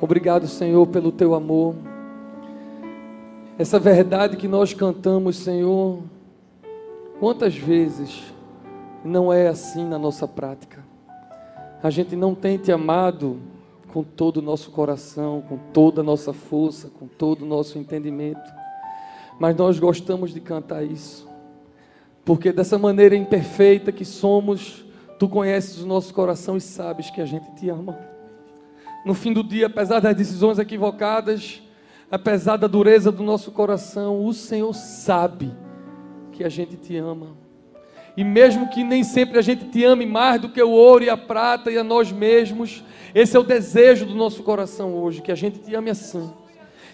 Obrigado, Senhor, pelo Teu amor. Essa verdade que nós cantamos, Senhor, quantas vezes não é assim na nossa prática? A gente não tem Te amado com todo o nosso coração, com toda a nossa força, com todo o nosso entendimento. Mas nós gostamos de cantar isso, porque dessa maneira imperfeita que somos, Tu conheces o nosso coração e sabes que a gente Te ama. No fim do dia, apesar das decisões equivocadas, apesar da dureza do nosso coração, o Senhor sabe que a gente Te ama. E mesmo que nem sempre a gente Te ame mais do que o ouro e a prata e a nós mesmos, esse é o desejo do nosso coração hoje, que a gente Te ame assim.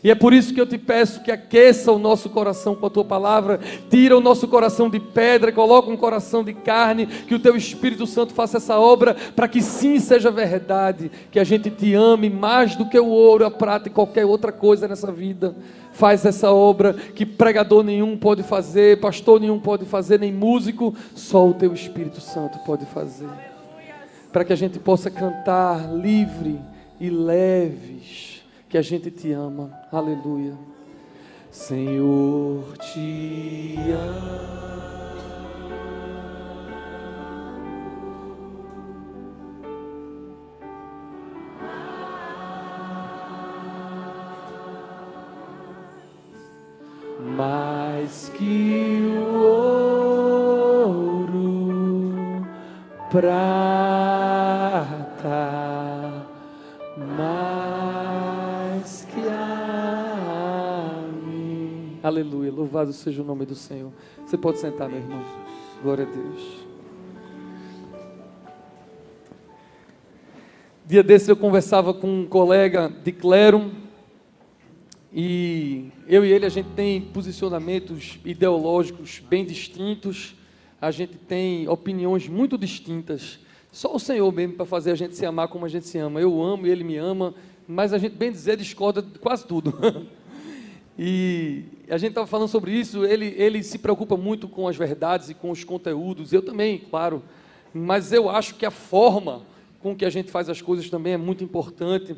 E é por isso que eu Te peço que aqueça o nosso coração com a Tua palavra, tira o nosso coração de pedra, coloca um coração de carne, que o Teu Espírito Santo faça essa obra, para que sim seja verdade, que a gente Te ame mais do que o ouro, a prata e qualquer outra coisa nessa vida. Faz essa obra que pregador nenhum pode fazer, pastor nenhum pode fazer, nem músico, só o Teu Espírito Santo pode fazer. Para que a gente possa cantar livre e leves, que a gente Te ama. Aleluia. Senhor, Te amo. Mais que o ouro, prata, mais que a mim. Aleluia, louvado seja o nome do Senhor. Você pode sentar, meu irmão. Glória a Deus. Dia desses eu conversava com um colega de clero, e eu e ele, a gente tem posicionamentos ideológicos bem distintos, a gente tem opiniões muito distintas. Só o Senhor mesmo para fazer a gente se amar como a gente se ama. Eu amo, ele me ama, mas a gente, bem dizer, discorda de quase tudo. E a gente estava falando sobre isso, ele se preocupa muito com as verdades e com os conteúdos, eu também, claro, mas eu acho que a forma com que a gente faz as coisas também é muito importante.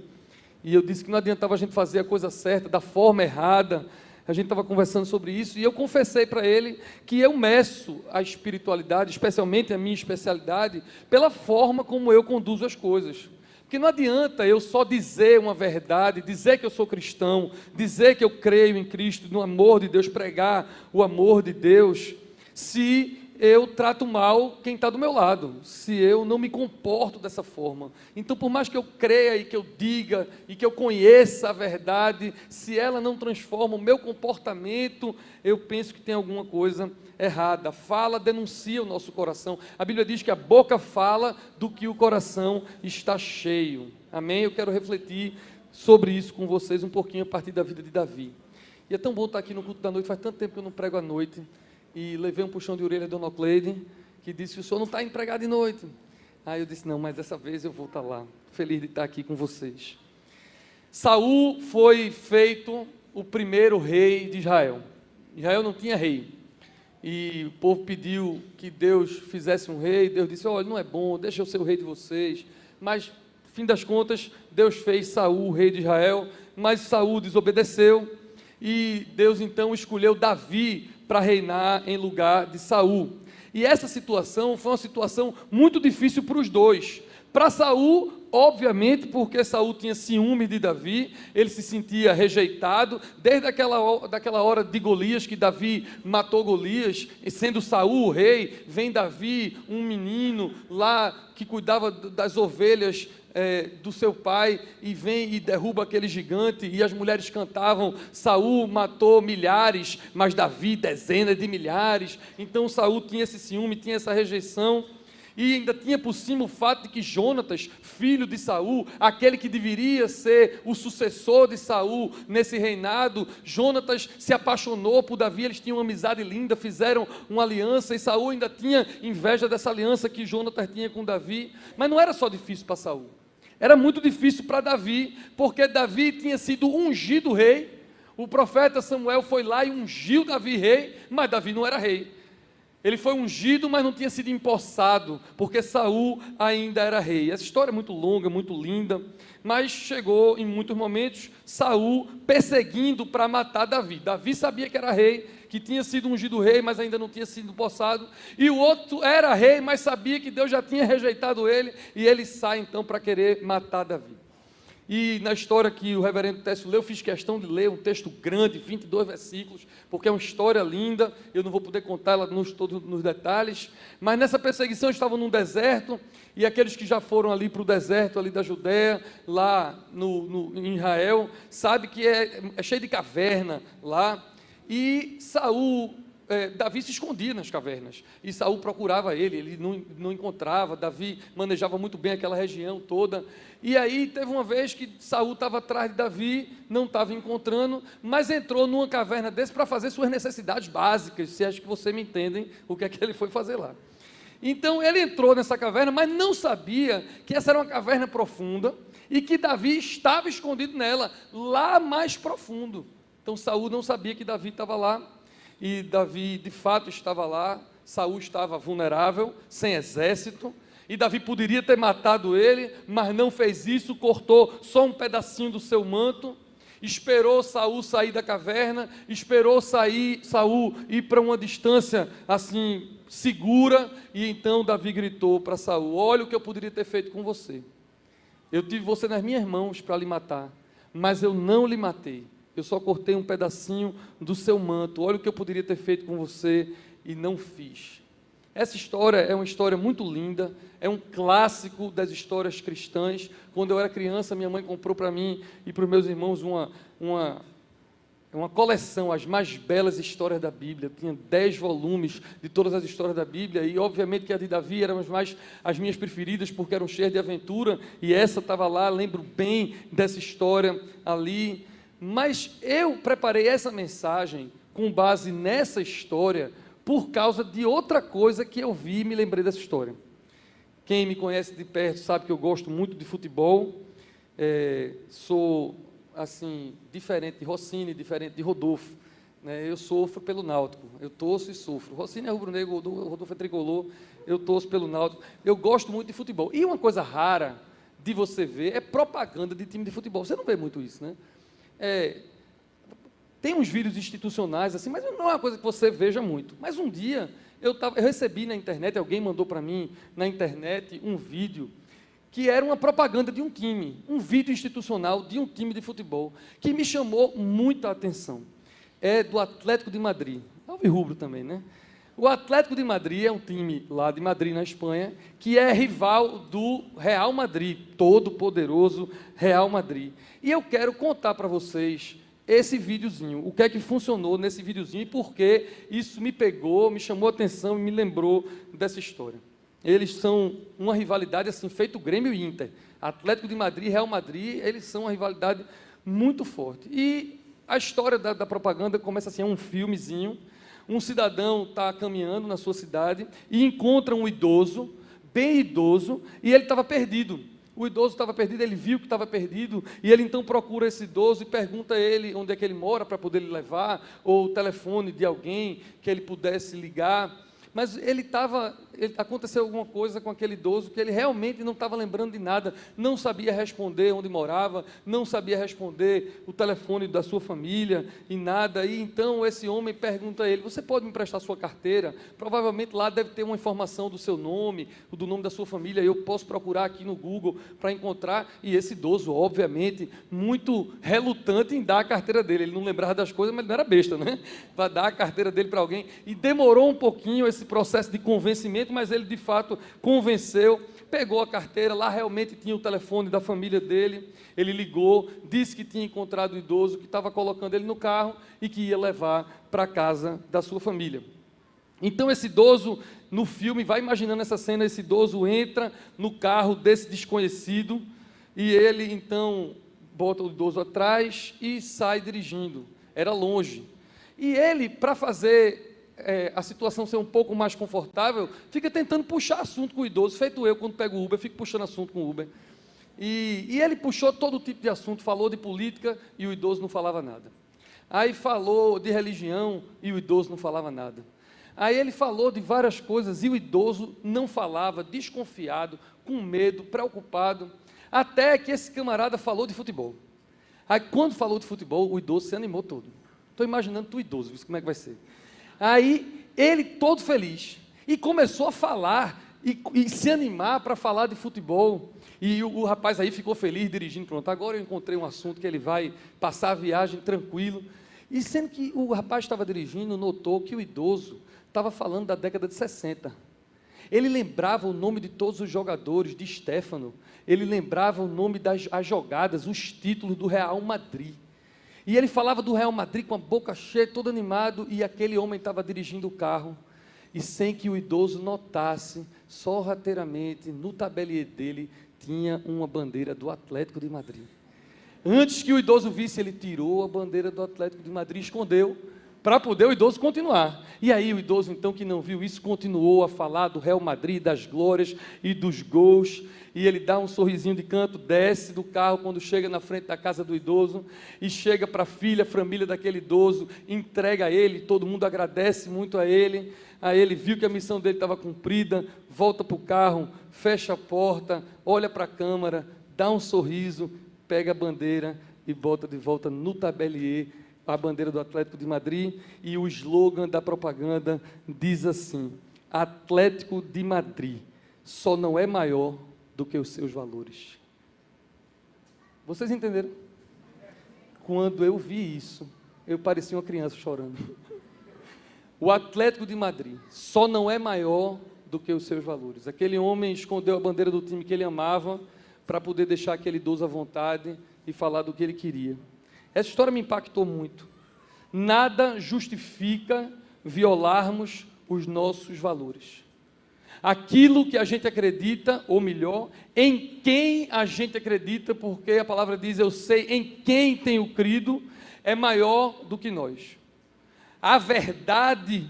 E eu disse que não adiantava a gente fazer a coisa certa, da forma errada. A gente estava conversando sobre isso, e eu confessei para ele que eu meço a espiritualidade, especialmente a minha especialidade, pela forma como eu conduzo as coisas. Porque não adianta eu só dizer uma verdade, dizer que eu sou cristão, dizer que eu creio em Cristo, no amor de Deus, pregar o amor de Deus, se eu trato mal quem está do meu lado, se eu não me comporto dessa forma. Então, por mais que eu creia e que eu diga e que eu conheça a verdade, se ela não transforma o meu comportamento, eu penso que tem alguma coisa errada. Fala, denuncia o nosso coração. A Bíblia diz que a boca fala do que o coração está cheio. Amém? Eu quero refletir sobre isso com vocês um pouquinho a partir da vida de Davi. E é tão bom estar aqui no culto da noite, faz tanto tempo que eu não prego à noite. E levei um puxão de orelha da Dona Cleide, que disse: o senhor não está empregado de noite. Aí eu disse: não, mas dessa vez eu vou estar lá, feliz de estar aqui com vocês. Saul foi feito o primeiro rei de Israel. Israel não tinha rei, e o povo pediu que Deus fizesse um rei. Deus disse: olha, não é bom, deixa eu ser o rei de vocês. Mas, no fim das contas, Deus fez Saul o rei de Israel, mas Saul desobedeceu, e Deus então escolheu Davi para reinar em lugar de Saul. E essa situação foi uma situação muito difícil para os dois. Para Saul, obviamente, porque Saul tinha ciúme de Davi, ele se sentia rejeitado, desde daquela hora de Golias, que Davi matou Golias, e sendo Saul o rei, vem Davi, um menino lá que cuidava das ovelhas do seu pai, e vem e derruba aquele gigante, e as mulheres cantavam: Saul matou milhares, mas Davi dezenas de milhares. Então Saul tinha esse ciúme, tinha essa rejeição, e ainda tinha por cima o fato de que Jonatas, filho de Saul, aquele que deveria ser o sucessor de Saul nesse reinado, Jonatas se apaixonou por Davi, eles tinham uma amizade linda, fizeram uma aliança, e Saul ainda tinha inveja dessa aliança que Jonatas tinha com Davi. Mas não era só difícil para Saul, era muito difícil para Davi, porque Davi tinha sido ungido rei. O profeta Samuel foi lá e ungiu Davi rei, mas Davi não era rei. Ele foi ungido, mas não tinha sido empossado, porque Saul ainda era rei. Essa história é muito longa, muito linda, mas chegou em muitos momentos Saul perseguindo para matar Davi. Davi sabia que era rei, que tinha sido ungido rei, mas ainda não tinha sido empossado, e o outro era rei, mas sabia que Deus já tinha rejeitado ele, e ele sai então para querer matar Davi. E na história que o reverendo Técio leu, eu fiz questão de ler um texto grande, 22 versículos, porque é uma história linda, eu não vou poder contá-la todos nos detalhes, mas nessa perseguição estavam num deserto, e aqueles que já foram ali para o deserto, ali da Judéia, lá em Israel, sabe que é cheio de caverna lá, e Davi se escondia nas cavernas, e Saul procurava ele não encontrava. Davi manejava muito bem aquela região toda, e aí teve uma vez que Saul estava atrás de Davi, não estava encontrando, mas entrou numa caverna desse para fazer suas necessidades básicas, se acho que vocês me entendem o que é que ele foi fazer lá. Então ele entrou nessa caverna, mas não sabia que essa era uma caverna profunda, e que Davi estava escondido nela, lá mais profundo. Então Saul não sabia que Davi estava lá, e Davi de fato estava lá. Saul estava vulnerável, sem exército, e Davi poderia ter matado ele, mas não fez isso, cortou só um pedacinho do seu manto, esperou Saul sair da caverna, esperou Saul ir para uma distância assim segura, e então Davi gritou para Saul: olha o que eu poderia ter feito com você, eu tive você nas minhas mãos para lhe matar, mas eu não lhe matei, eu só cortei um pedacinho do seu manto, olha o que eu poderia ter feito com você e não fiz. Essa história é uma história muito linda, é um clássico das histórias cristãs. Quando eu era criança, minha mãe comprou para mim e para os meus irmãos uma coleção, as mais belas histórias da Bíblia. Tinha 10 volumes de todas as histórias da Bíblia, e obviamente que a de Davi eram as minhas preferidas, porque eram cheias de aventura, e essa estava lá, lembro bem dessa história ali. Mas eu preparei essa mensagem com base nessa história, por causa de outra coisa que eu vi e me lembrei dessa história. Quem me conhece de perto sabe que eu gosto muito de futebol, sou assim, diferente de Rossini, diferente de Rodolfo, né? Eu sofro pelo Náutico, eu torço e sofro. Rossini é rubro-negro, Rodolfo é tricolor, eu torço pelo Náutico. Eu gosto muito de futebol, e uma coisa rara de você ver é propaganda de time de futebol. Você não vê muito isso, né? Tem uns vídeos institucionais assim, mas não é uma coisa que você veja muito. Mas um dia eu recebi na internet, alguém mandou para mim na internet um vídeo que era uma propaganda de um time, um vídeo institucional de um time de futebol, que me chamou muita atenção. É do Atlético de Madrid, alvirrubro também, né? O Atlético de Madrid é um time lá de Madrid, na Espanha, que é rival do Real Madrid, todo poderoso Real Madrid. E eu quero contar para vocês esse videozinho, o que é que funcionou nesse videozinho e por que isso me pegou, me chamou a atenção e me lembrou dessa história. Eles são uma rivalidade assim, feito Grêmio e Inter. Atlético de Madrid e Real Madrid, eles são uma rivalidade muito forte. E a história da propaganda começa assim, é um filmezinho. Um cidadão está caminhando na sua cidade e encontra um idoso, bem idoso, e ele estava perdido. O idoso estava perdido, ele viu que estava perdido, e ele então procura esse idoso e pergunta a ele onde é que ele mora para poder lhe levar, ou o telefone de alguém que ele pudesse ligar. Mas aconteceu alguma coisa com aquele idoso que ele realmente não estava lembrando de nada, não sabia responder onde morava, não sabia responder o telefone da sua família e nada. E então esse homem pergunta a ele: você pode me emprestar sua carteira? Provavelmente lá deve ter uma informação do seu nome, do nome da sua família, eu posso procurar aqui no Google para encontrar. E esse idoso, obviamente, muito relutante em dar a carteira dele, ele não lembrava das coisas, mas ele não era besta, né? Para dar a carteira dele para alguém, e demorou um pouquinho esse processo de convencimento, mas ele de fato convenceu, pegou a carteira, lá realmente tinha o telefone da família dele, ele ligou, disse que tinha encontrado o idoso, que estava colocando ele no carro e que ia levar para a casa da sua família. Então esse idoso, no filme, vai imaginando essa cena, esse idoso entra no carro desse desconhecido, e ele então bota o idoso atrás e sai dirigindo, era longe, e ele, para fazer a situação ser um pouco mais confortável, fica tentando puxar assunto com o idoso, feito eu quando pego o Uber, fico puxando assunto com o Uber, e ele puxou todo tipo de assunto, falou de política e o idoso não falava nada, aí falou de religião e o idoso não falava nada, Aí ele falou de várias coisas e o idoso não falava, desconfiado, com medo, preocupado, até que esse camarada falou de futebol. Aí quando falou de futebol, o idoso se animou todo. Estou imaginando tu idoso, viu, como é que vai ser. Aí ele todo feliz e começou a falar e se animar para falar de futebol. E o rapaz aí ficou feliz dirigindo, pronto, agora eu encontrei um assunto que ele vai passar a viagem tranquilo. E sendo que o rapaz estava dirigindo, notou que o idoso estava falando da década de 60. Ele lembrava o nome de todos os jogadores, de Stéfano, ele lembrava o nome das jogadas, os títulos do Real Madrid. E ele falava do Real Madrid com a boca cheia, todo animado, e aquele homem estava dirigindo o carro, e sem que o idoso notasse, sorrateiramente, no tabeliê dele, tinha uma bandeira do Atlético de Madrid. Antes que o idoso visse, ele tirou a bandeira do Atlético de Madrid, escondeu, para poder o idoso continuar. E aí o idoso, então, que não viu isso, continuou a falar do Real Madrid, das glórias e dos gols, e ele dá um sorrisinho de canto, desce do carro quando chega na frente da casa do idoso, e chega para a filha, a família daquele idoso, entrega a ele, todo mundo agradece muito a ele. Aí ele viu que a missão dele estava cumprida, volta para o carro, fecha a porta, olha para a câmara, dá um sorriso, pega a bandeira e bota de volta no tabeliê a bandeira do Atlético de Madrid, e o slogan da propaganda diz assim: Atlético de Madrid só não é maior do que os seus valores. Vocês entenderam? Quando eu vi isso, eu parecia uma criança chorando. O Atlético de Madrid só não é maior do que os seus valores. Aquele homem escondeu a bandeira do time que ele amava para poder deixar aquele idoso à vontade e falar do que ele queria. Essa história me impactou muito. Nada justifica violarmos os nossos valores. Aquilo que a gente acredita, ou melhor, em quem a gente acredita, porque a palavra diz, eu sei em quem tenho crido, é maior do que nós. A verdade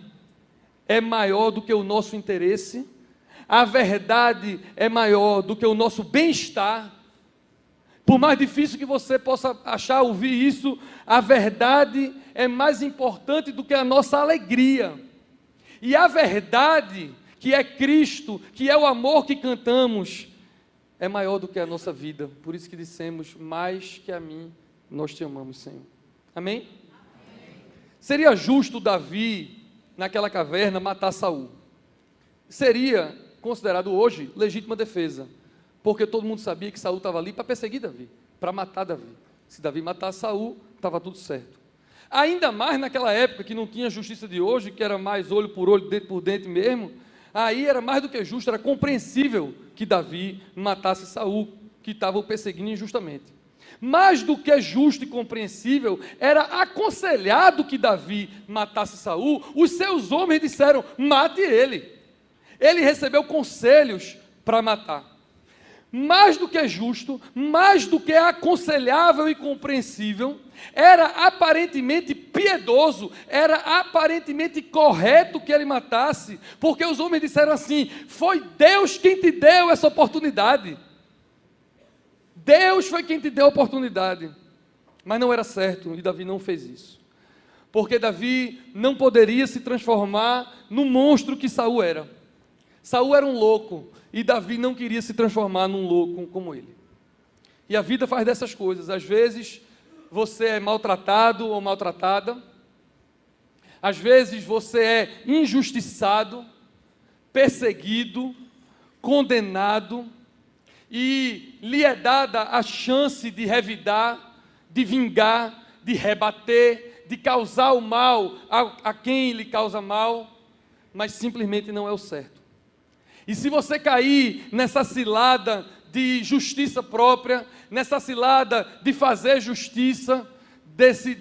é maior do que o nosso interesse, a verdade é maior do que o nosso bem-estar. Por mais difícil que você possa achar, ouvir isso, a verdade é mais importante do que a nossa alegria. E a verdade, que é Cristo, que é o amor que cantamos, é maior do que a nossa vida. Por isso que dissemos, mais que a mim, nós te amamos, Senhor. Amém? Amém. Seria justo Davi, naquela caverna, matar Saul. Seria considerado hoje legítima defesa, porque todo mundo sabia que Saul estava ali para perseguir Davi, para matar Davi. Se Davi matasse Saul, estava tudo certo. Ainda mais naquela época que não tinha a justiça de hoje, que era mais olho por olho, dente por dente mesmo, aí era mais do que justo, era compreensível que Davi matasse Saul, que estava o perseguindo injustamente. Mais do que justo e compreensível, era aconselhado que Davi matasse Saul. Os seus homens disseram, mate ele. Ele recebeu conselhos para matar. Mais do que justo, mais do que aconselhável e compreensível, era aparentemente piedoso, era aparentemente correto que ele matasse, porque os homens disseram assim, foi Deus quem te deu essa oportunidade. Deus foi quem te deu a oportunidade. Mas não era certo, e Davi não fez isso. Porque Davi não poderia se transformar no monstro que Saul era. Saul era um louco, e Davi não queria se transformar num louco como ele. E a vida faz dessas coisas. Às vezes você é maltratado ou maltratada. Às vezes você é injustiçado, perseguido, condenado, e lhe é dada a chance de revidar, de vingar, de rebater, de causar o mal a quem lhe causa mal, mas simplesmente não é o certo. E se você cair nessa cilada de justiça própria, nessa cilada de fazer justiça,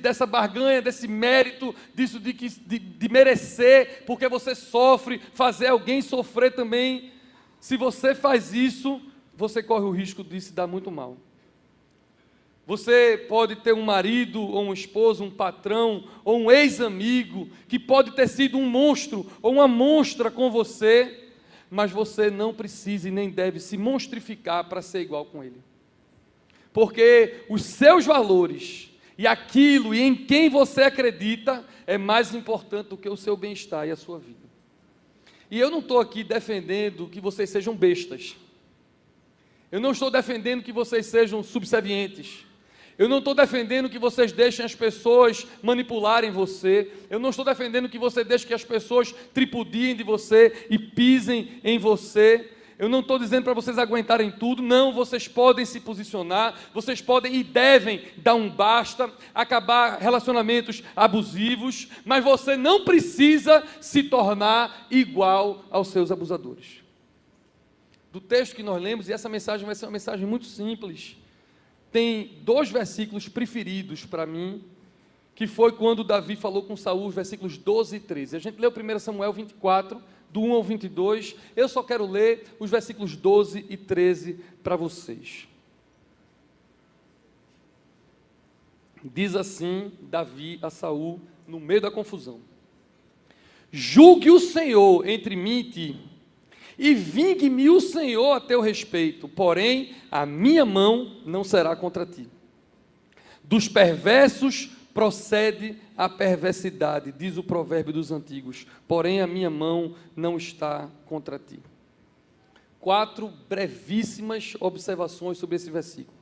dessa barganha, desse mérito, disso de merecer, porque você sofre, fazer alguém sofrer também, se você faz isso, você corre o risco de se dar muito mal. Você pode ter um marido, ou um esposo, um patrão, ou um ex-amigo, que pode ter sido um monstro, ou uma monstra com você, mas você não precisa e nem deve se monstrificar para ser igual com ele. Porque os seus valores, e aquilo e em quem você acredita, é mais importante do que o seu bem-estar e a sua vida. E eu não estou aqui defendendo que vocês sejam bestas. Eu não estou defendendo que vocês sejam subservientes. Eu não estou defendendo que vocês deixem as pessoas manipularem você. Eu não estou defendendo que você deixe que as pessoas tripudiem de você e pisem em você. Eu não estou dizendo para vocês aguentarem tudo. Não, vocês podem se posicionar. Vocês podem e devem dar um basta, acabar relacionamentos abusivos. Mas você não precisa se tornar igual aos seus abusadores. Do texto que nós lemos, e essa mensagem vai ser uma mensagem muito simples, tem 2 versículos preferidos para mim, que foi quando Davi falou com Saul, os versículos 12 e 13. A gente leu 1 Samuel 24, do 1 ao 22, eu só quero ler os versículos 12 e 13 para vocês. Diz assim Davi a Saul, no meio da confusão: julgue o Senhor entre mim e ti, e vingue-me o Senhor a teu respeito, porém a minha mão não será contra ti. Dos perversos procede a perversidade, diz o provérbio dos antigos, porém a minha mão não está contra ti. 4 brevíssimas observações sobre esses versículos.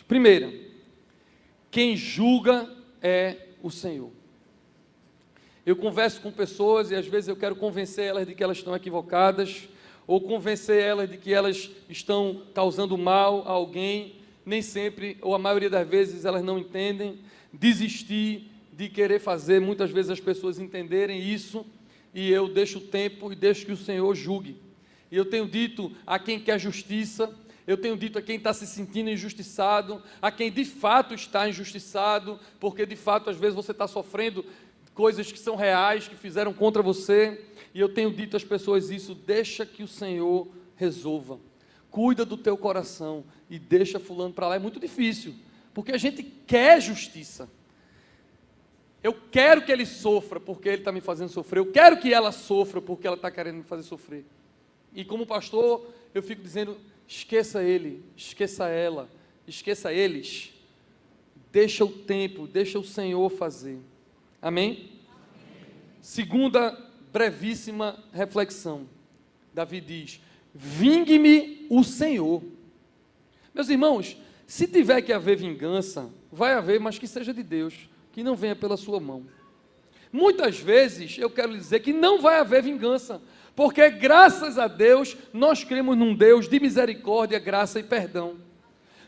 Primeira, quem julga é o Senhor. Eu converso com pessoas e às vezes eu quero convencer elas de que elas estão equivocadas, ou convencer elas de que elas estão causando mal a alguém. Nem sempre, ou a maioria das vezes, elas não entendem. Desistir de querer fazer, muitas vezes as pessoas entenderem isso, e eu deixo o tempo e deixo que o Senhor julgue. E eu tenho dito a quem quer justiça, eu tenho dito a quem está se sentindo injustiçado, a quem de fato está injustiçado, porque de fato às vezes você está sofrendo coisas que são reais, que fizeram contra você, e eu tenho dito às pessoas isso: deixa que o Senhor resolva, cuida do teu coração, e deixa fulano para lá. É muito difícil, porque a gente quer justiça, eu quero que ele sofra, porque ele está me fazendo sofrer, eu quero que ela sofra, porque ela está querendo me fazer sofrer, e como pastor, eu fico dizendo: esqueça ele, esqueça ela, esqueça eles, deixa o tempo, deixa o Senhor fazer. Amém? Amém. Segunda brevíssima reflexão. Davi diz: vingue-me o Senhor. Meus irmãos, se tiver que haver vingança, vai haver, mas que seja de Deus, que não venha pela sua mão. Muitas vezes eu quero dizer que não vai haver vingança, porque graças a Deus nós cremos num Deus de misericórdia, graça e perdão.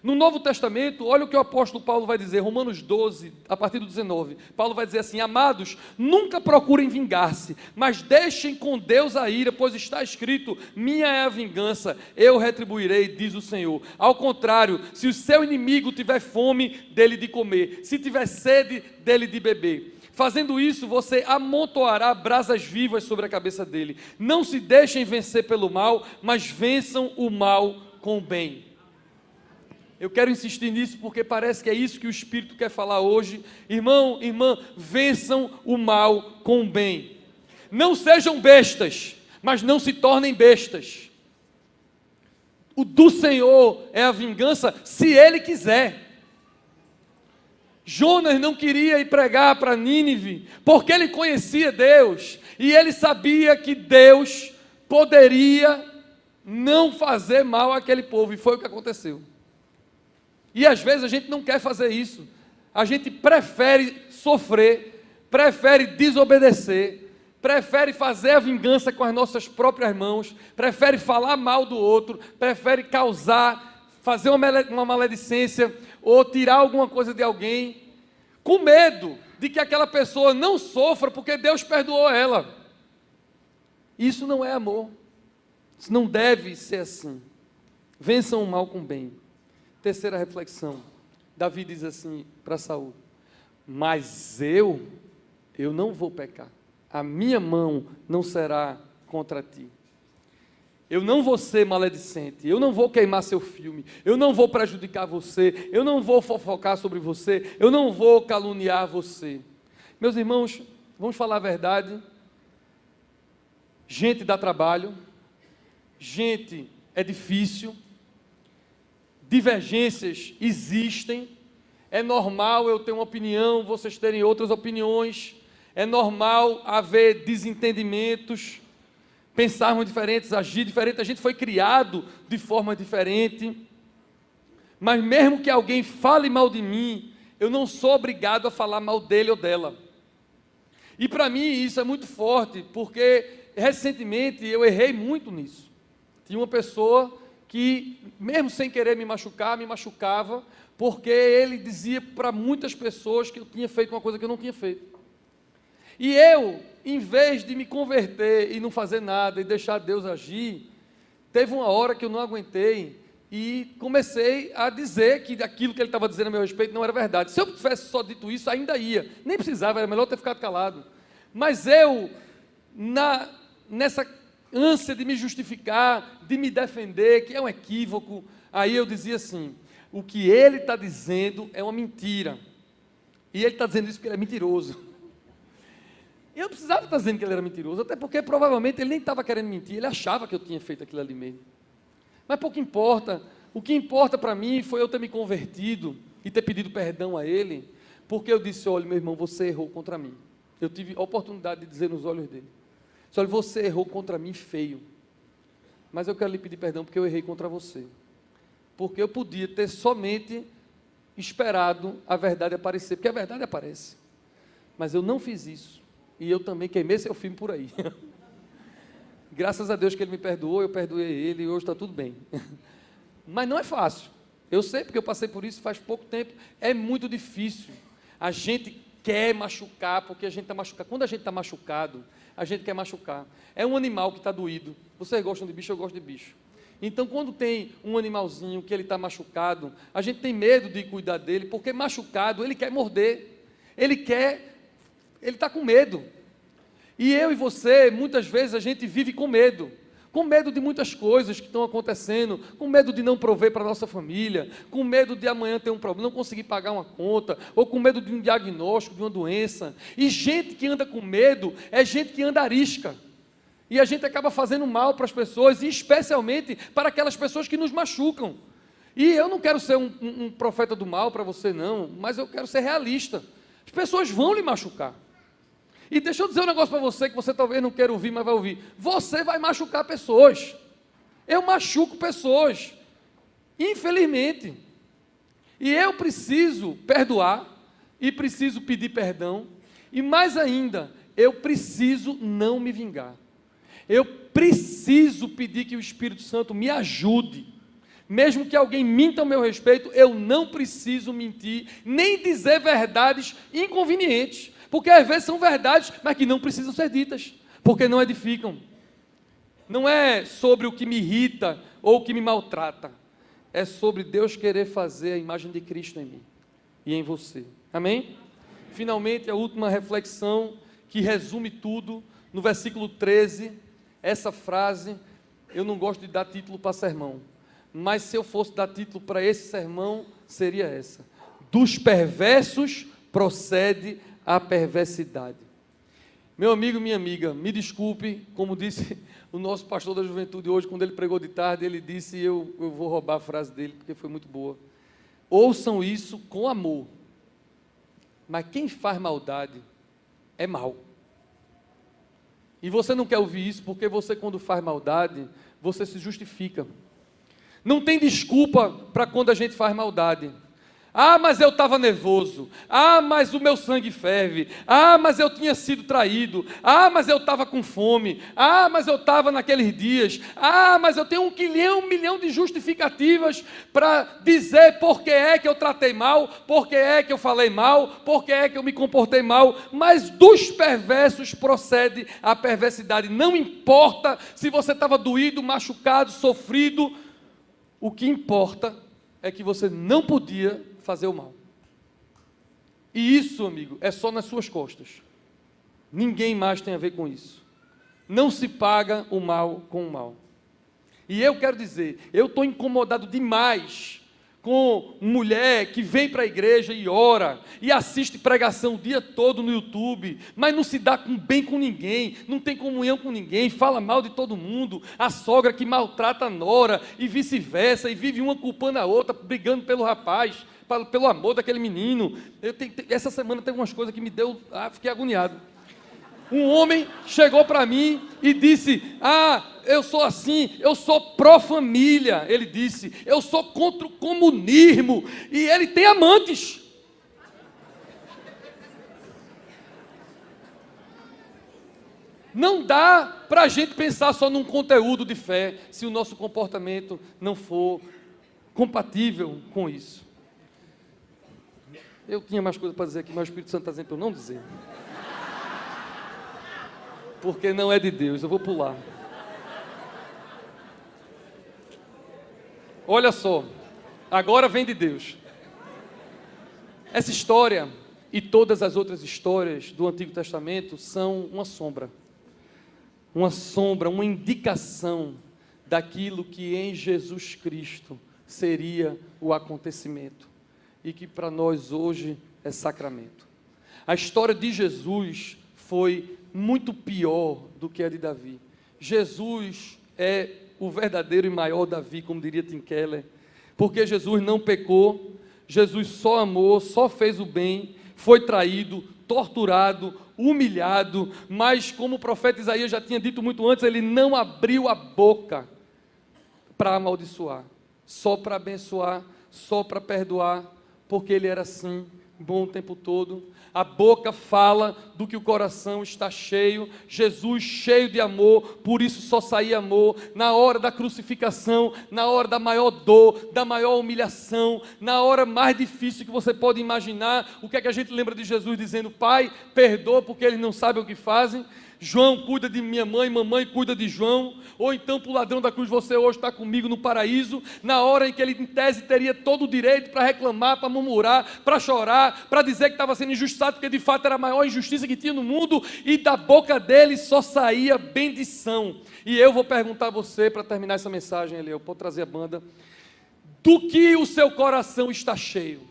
No Novo Testamento, olha o que o apóstolo Paulo vai dizer, Romanos 12, a partir do 19, Paulo vai dizer assim: amados, nunca procurem vingar-se, mas deixem com Deus a ira, pois está escrito: minha é a vingança, eu retribuirei, diz o Senhor. Ao contrário, se o seu inimigo tiver fome, dele de comer, se tiver sede, dele de beber. Fazendo isso, você amontoará brasas vivas sobre a cabeça dele. Não se deixem vencer pelo mal, mas vençam o mal com o bem. Eu quero insistir nisso porque parece que é isso que o Espírito quer falar hoje. Irmão, irmã, vençam o mal com o bem. Não sejam bestas, mas não se tornem bestas. O do Senhor é a vingança, se Ele quiser. Jonas não queria ir pregar para Nínive, porque ele conhecia Deus, e ele sabia que Deus poderia não fazer mal àquele povo, e foi o que aconteceu. E às vezes a gente não quer fazer isso, a gente prefere sofrer, prefere desobedecer, prefere fazer a vingança com as nossas próprias mãos, prefere falar mal do outro, prefere causar, fazer uma maledicência, ou tirar alguma coisa de alguém, com medo de que aquela pessoa não sofra, porque Deus perdoou ela. Isso não é amor, isso não deve ser assim. Vençam o mal com o bem. Terceira reflexão, Davi diz assim para Saul: mas eu não vou pecar, a minha mão não será contra ti. Eu não vou ser maledicente, eu não vou queimar seu filme, eu não vou prejudicar você, eu não vou fofocar sobre você, eu não vou caluniar você. Meus irmãos, vamos falar a verdade, gente dá trabalho, gente é difícil, divergências existem, é normal eu ter uma opinião, vocês terem outras opiniões, é normal haver desentendimentos, pensarmos diferentes, agir diferente, a gente foi criado de forma diferente, mas mesmo que alguém fale mal de mim, eu não sou obrigado a falar mal dele ou dela. E para mim isso é muito forte, porque recentemente eu errei muito nisso. Tinha uma pessoa que, mesmo sem querer me machucava, porque ele dizia para muitas pessoas que eu tinha feito uma coisa que eu não tinha feito. E eu, em vez de me converter e não fazer nada e deixar Deus agir, teve uma hora que eu não aguentei e comecei a dizer que aquilo que ele estava dizendo a meu respeito não era verdade. Se eu tivesse só dito isso, ainda ia. Nem precisava, era melhor ter ficado calado. Mas eu, nessa ânsia de me justificar, de me defender, que é um equívoco, aí eu dizia assim, o que ele está dizendo é uma mentira. E ele está dizendo isso porque ele é mentiroso. Eu precisava estar dizendo que ele era mentiroso, até porque provavelmente ele nem estava querendo mentir, ele achava que eu tinha feito aquilo ali mesmo. Mas pouco importa, o que importa para mim foi eu ter me convertido e ter pedido perdão a ele, porque eu disse, olha meu irmão, você errou contra mim. Eu tive a oportunidade de dizer nos olhos dele, olha, você errou contra mim feio, mas eu quero lhe pedir perdão porque eu errei contra você, porque eu podia ter somente esperado a verdade aparecer, porque a verdade aparece, mas eu não fiz isso, e eu também queimei seu filme por aí. Graças a Deus que ele me perdoou, eu perdoei ele e hoje está tudo bem. Mas não é fácil, eu sei porque eu passei por isso faz pouco tempo, é muito difícil, a gente quer machucar porque a gente está machucado, quando a gente está machucado, a gente quer machucar, é um animal que está doído, vocês gostam de bicho, eu gosto de bicho, então quando tem um animalzinho que ele está machucado, a gente tem medo de cuidar dele, porque machucado, ele quer morder, ele está com medo, e eu e você, muitas vezes a gente vive com medo de muitas coisas que estão acontecendo, com medo de não prover para a nossa família, com medo de amanhã ter um problema, não conseguir pagar uma conta, ou com medo de um diagnóstico, de uma doença, e gente que anda com medo, é gente que anda arisca, e a gente acaba fazendo mal para as pessoas, e especialmente para aquelas pessoas que nos machucam, e eu não quero ser um profeta do mal para você não, mas eu quero ser realista, as pessoas vão lhe machucar, e deixa eu dizer um negócio para você, que você talvez não queira ouvir, mas vai ouvir, você vai machucar pessoas, eu machuco pessoas, infelizmente, e eu preciso perdoar, e preciso pedir perdão, e mais ainda, eu preciso não me vingar, eu preciso pedir que o Espírito Santo me ajude, mesmo que alguém minta ao meu respeito, eu não preciso mentir, nem dizer verdades inconvenientes, porque às vezes são verdades, mas que não precisam ser ditas, porque não edificam, não é sobre o que me irrita, ou o que me maltrata, é sobre Deus querer fazer a imagem de Cristo em mim, e em você, amém? Finalmente, a última reflexão, que resume tudo, no versículo 13, essa frase, eu não gosto de dar título para sermão, mas se eu fosse dar título para esse sermão, seria essa, dos perversos procede a perversidade. Meu amigo, minha amiga, me desculpe, como disse o nosso pastor da juventude hoje, quando ele pregou de tarde, ele disse, eu vou roubar a frase dele, porque foi muito boa, ouçam isso com amor, mas quem faz maldade é mal, e você não quer ouvir isso, porque você quando faz maldade, você se justifica, não tem desculpa para quando a gente faz maldade, ah, mas eu estava nervoso, ah, mas o meu sangue ferve, ah, mas eu tinha sido traído, ah, mas eu estava com fome, ah, mas eu estava naqueles dias, ah, mas eu tenho um milhão de justificativas para dizer por que é que eu tratei mal, por que é que eu falei mal, por que é que eu me comportei mal, mas dos perversos procede a perversidade, não importa se você estava doído, machucado, sofrido, o que importa é que você não podia fazer o mal, e isso, amigo, é só nas suas costas, ninguém mais tem a ver com isso, não se paga o mal com o mal, e eu quero dizer, eu estou incomodado demais com mulher que vem para a igreja e ora, e assiste pregação o dia todo no YouTube, mas não se dá bem com ninguém, não tem comunhão com ninguém, fala mal de todo mundo, a sogra que maltrata a nora, e vice-versa, e vive uma culpando a outra, brigando pelo rapaz, pelo amor daquele menino. Essa semana teve umas coisas que me deu, fiquei agoniado. Um homem chegou para mim e disse: eu sou assim, eu sou pró-família. Ele disse: eu sou contra o comunismo. E ele tem amantes. Não dá para a gente pensar só num conteúdo de fé, se o nosso comportamento não for compatível com isso. Eu tinha mais coisa para dizer aqui, mas o Espírito Santo está dizendo para eu não dizer. Porque não é de Deus, eu vou pular. Olha só, agora vem de Deus. Essa história e todas as outras histórias do Antigo Testamento são uma sombra, uma indicação daquilo que em Jesus Cristo seria o acontecimento e que para nós hoje é sacramento. A história de Jesus foi muito pior do que a de Davi. Jesus é o verdadeiro e maior Davi, como diria Tim Keller, porque Jesus não pecou, Jesus só amou, só fez o bem, foi traído, torturado, humilhado, mas como o profeta Isaías já tinha dito muito antes, ele não abriu a boca para amaldiçoar, só para abençoar, só para perdoar, porque ele era assim, bom o tempo todo. A boca fala do que o coração está cheio. Jesus cheio de amor, por isso só saía amor. Na hora da crucificação, na hora da maior dor, da maior humilhação, na hora mais difícil que você pode imaginar, o que é que a gente lembra de Jesus dizendo: Pai, perdoa porque eles não sabem o que fazem. João cuida de minha mãe, mamãe cuida de João. Ou então para o ladrão da cruz, você hoje está comigo no paraíso, na hora em que ele em tese teria todo o direito para reclamar, para murmurar, para chorar, para dizer que estava sendo injustiçado, porque de fato era a maior injustiça que tinha no mundo, e da boca dele só saía bendição. E eu vou perguntar a você, para terminar essa mensagem, Eliel, pode trazer a banda: do que o seu coração está cheio?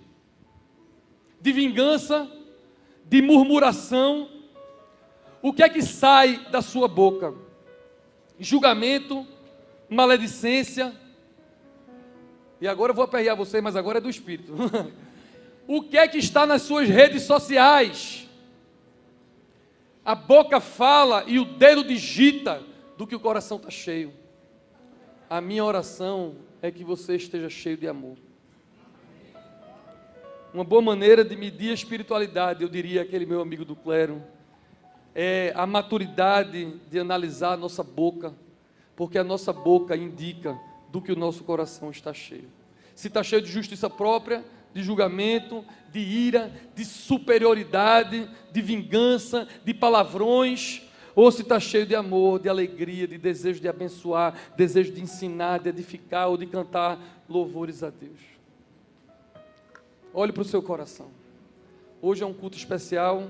De vingança? De murmuração? O que é que sai da sua boca? Julgamento, maledicência. E agora eu vou aperrear você, mas agora é do Espírito. O que é que está nas suas redes sociais? A boca fala e o dedo digita do que o coração está cheio. A minha oração é que você esteja cheio de amor. Uma boa maneira de medir a espiritualidade, eu diria, aquele meu amigo do clero, é a maturidade de analisar a nossa boca, porque a nossa boca indica do que o nosso coração está cheio. Se está cheio de justiça própria, de julgamento, de ira, de superioridade, de vingança, de palavrões, ou se está cheio de amor, de alegria, de desejo de abençoar, desejo de ensinar, de edificar ou de cantar louvores a Deus. Olhe para o seu coração. Hoje é um culto especial.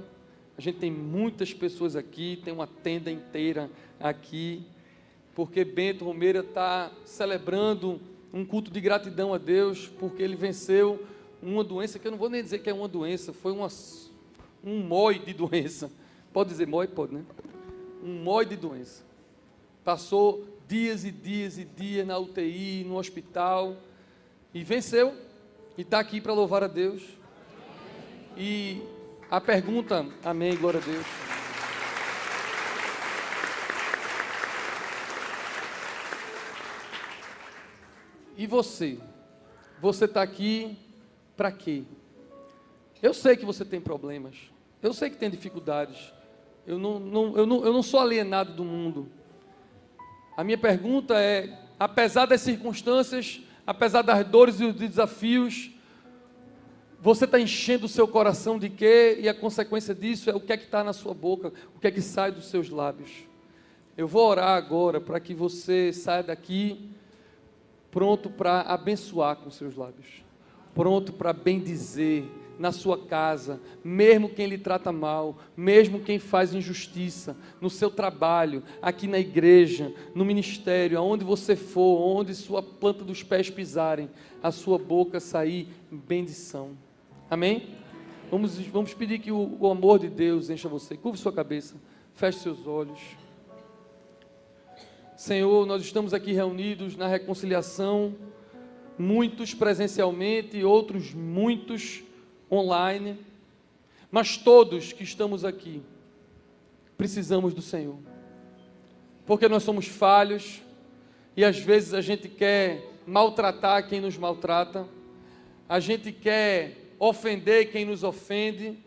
A gente tem muitas pessoas aqui, tem uma tenda inteira aqui, porque Bento Romeira está celebrando um culto de gratidão a Deus, porque ele venceu uma doença, que eu não vou nem dizer que é uma doença, foi um mói de doença. Pode dizer mói? Pode, né? Um mói de doença. Passou dias e dias e dias na UTI, no hospital, e venceu, e está aqui para louvar a Deus. E a pergunta, amém, glória a Deus. E você? Você está aqui para quê? Eu sei que você tem problemas, eu sei que tem dificuldades, eu não sou alienado do mundo. A minha pergunta é, apesar das circunstâncias, apesar das dores e dos desafios, você está enchendo o seu coração de quê? E a consequência disso é o que é que está na sua boca, o que é que sai dos seus lábios. Eu vou orar agora para que você saia daqui pronto para abençoar com seus lábios, pronto para bendizer na sua casa, mesmo quem lhe trata mal, mesmo quem faz injustiça, no seu trabalho, aqui na igreja, no ministério, aonde você for, onde sua planta dos pés pisarem, a sua boca sair bendição. Amém? Vamos pedir que o amor de Deus encha você. Curve sua cabeça, feche seus olhos. Senhor, nós estamos aqui reunidos na reconciliação, muitos presencialmente, outros muitos online, mas todos que estamos aqui precisamos do Senhor. Porque nós somos falhos e às vezes a gente quer maltratar quem nos maltrata, a gente quer ofender quem nos ofende,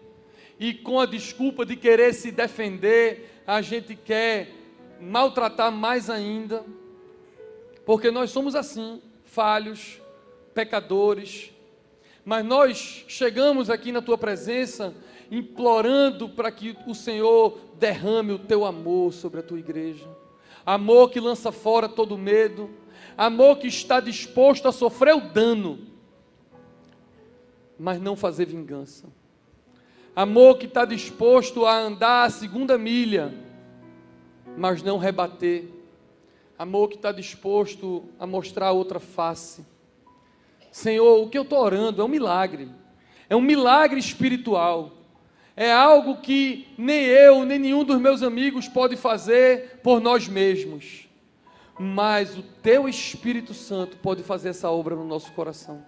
e com a desculpa de querer se defender, a gente quer maltratar mais ainda, porque nós somos assim, falhos, pecadores, mas nós chegamos aqui na tua presença, implorando para que o Senhor derrame o teu amor sobre a tua igreja, amor que lança fora todo medo, amor que está disposto a sofrer o dano, mas não fazer vingança, amor que está disposto a andar a segunda milha, mas não rebater, amor que está disposto a mostrar outra face. Senhor, o que eu estou orando é um milagre espiritual, é algo que nem eu, nem nenhum dos meus amigos pode fazer por nós mesmos, mas o Teu Espírito Santo pode fazer essa obra no nosso coração,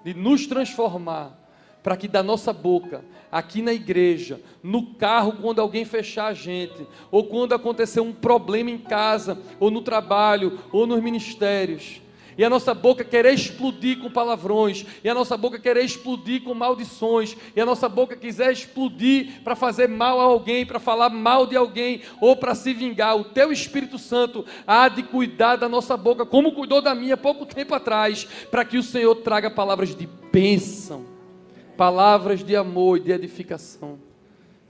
de nos transformar, para que da nossa boca, aqui na igreja, no carro quando alguém fechar a gente, ou quando acontecer um problema em casa, ou no trabalho, ou nos ministérios, e a nossa boca querer explodir com palavrões, e a nossa boca querer explodir com maldições, e a nossa boca quiser explodir para fazer mal a alguém, para falar mal de alguém, ou para se vingar, o Teu Espírito Santo há de cuidar da nossa boca, como cuidou da minha pouco tempo atrás, para que o Senhor traga palavras de bênção, palavras de amor e de edificação.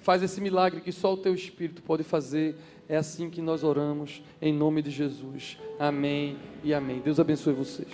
Faz esse milagre que só o Teu Espírito pode fazer. É assim que nós oramos, em nome de Jesus. Amém e amém. Deus abençoe vocês.